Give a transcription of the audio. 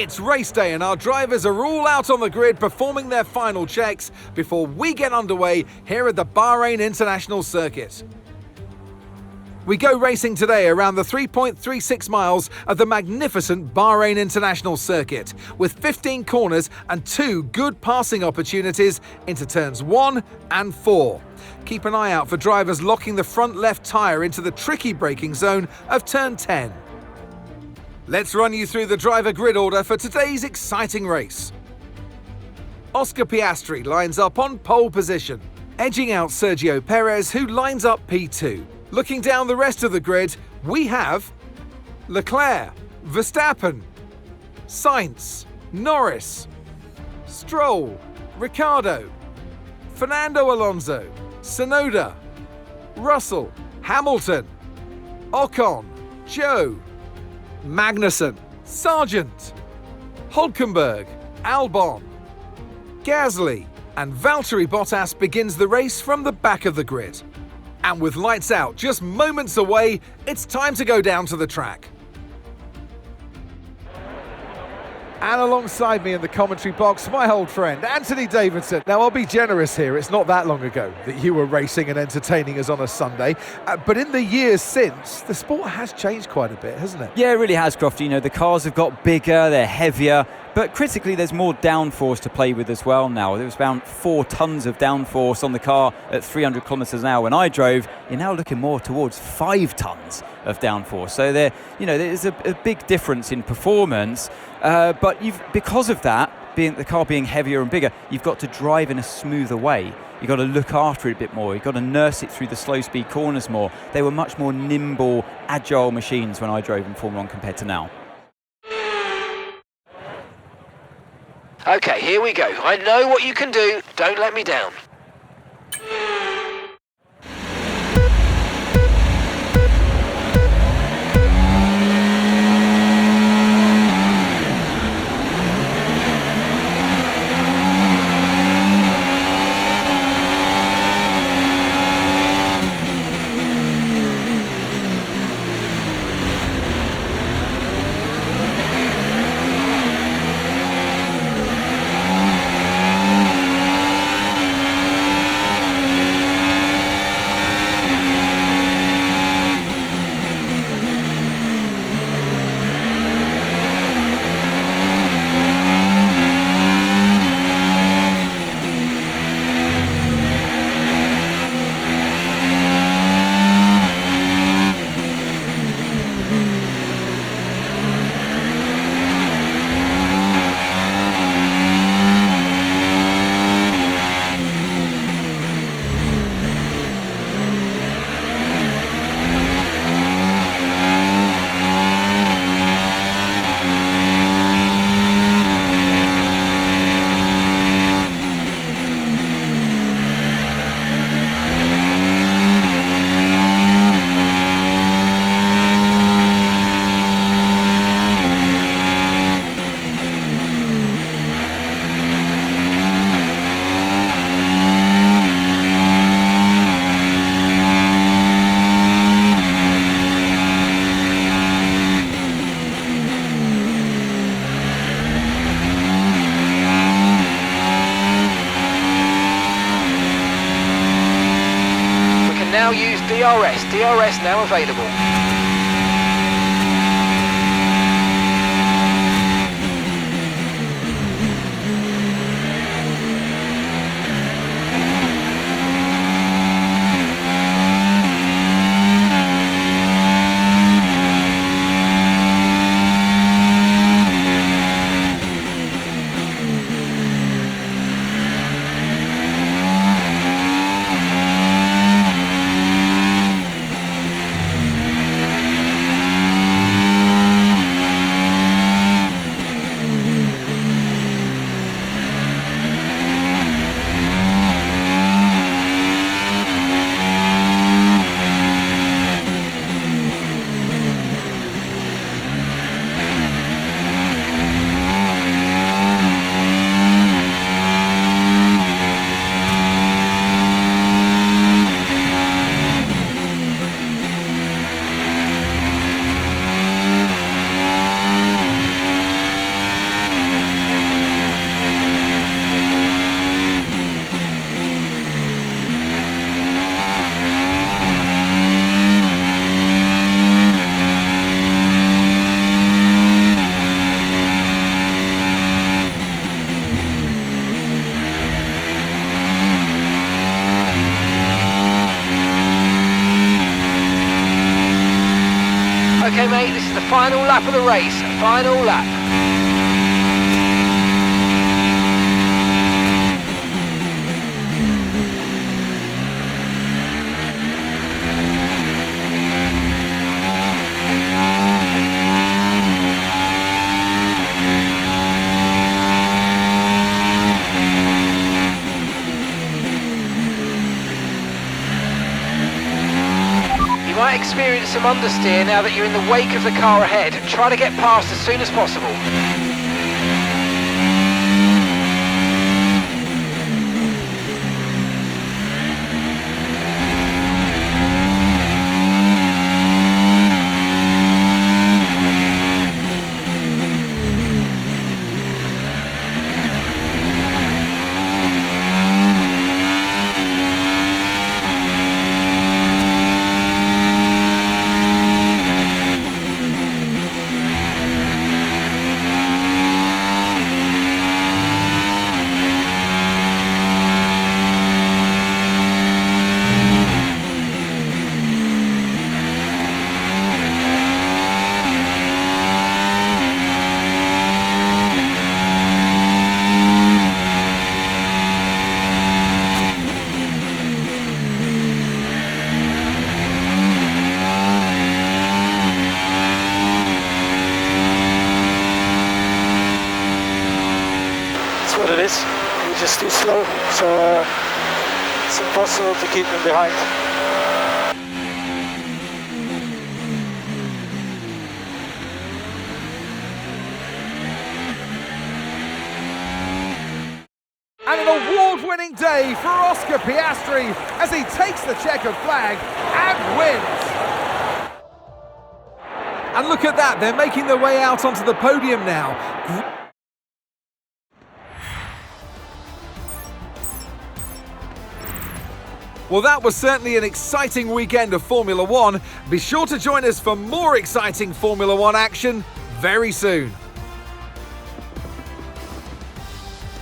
It's race day and our drivers are all out on the grid performing their final checks before we get underway here at the Bahrain International Circuit. We go racing today around the 3.36 miles of the magnificent Bahrain International Circuit, with 15 corners and 2 good passing opportunities into turns 1 and 4. Keep an eye out for drivers locking the front left tyre into the tricky braking zone of turn 10. Let's run you through the driver grid order for today's exciting race. Oscar Piastri lines up on pole position, edging out Sergio Perez, who lines up P2. Looking down the rest of the grid, we have Leclerc, Verstappen, Sainz, Norris, Stroll, Ricciardo, Fernando Alonso, Tsunoda, Russell, Hamilton, Ocon, Zhou, Magnussen, Sargent, Hülkenberg, Albon, Gasly, and Valtteri Bottas begins the race from the back of the grid. And with lights out just moments away, it's time to go down to the track. And alongside me in the commentary box, my old friend, Anthony Davidson. Now, I'll be generous here. It's not that long ago that you were racing and entertaining us on a Sunday. But in the years since, the sport has changed quite a bit, hasn't it? Yeah, it really has, Crofty. You know, the cars have got bigger, they're heavier, but critically, there's more downforce to play with as well now. There was around 4 tons of downforce on the car at 300 kilometres an hour when I drove. You're now looking more towards 5 tons of downforce. So there's a big difference in performance. But because of that, the car being heavier and bigger, you've got to drive in a smoother way. You've got to look after it a bit more. You've got to nurse it through the slow-speed corners more. They were much more nimble, agile machines when I drove in Formula 1 compared to now. Okay, here we go. I know what you can do. Don't let me down. Now use DRS now available. mate. This is the final lap of the race. Final lap. You might experience some understeer now that you're in the wake of the car ahead. Try to get past as soon as possible. What it is. He's just too slow, so it's impossible to keep him behind. And an award-winning day for Oscar Piastri as he takes the checkered flag and wins. And look at that, they're making their way out onto the podium now. Well, that was certainly an exciting weekend of Formula One. Be sure to join us for more exciting Formula One action very soon.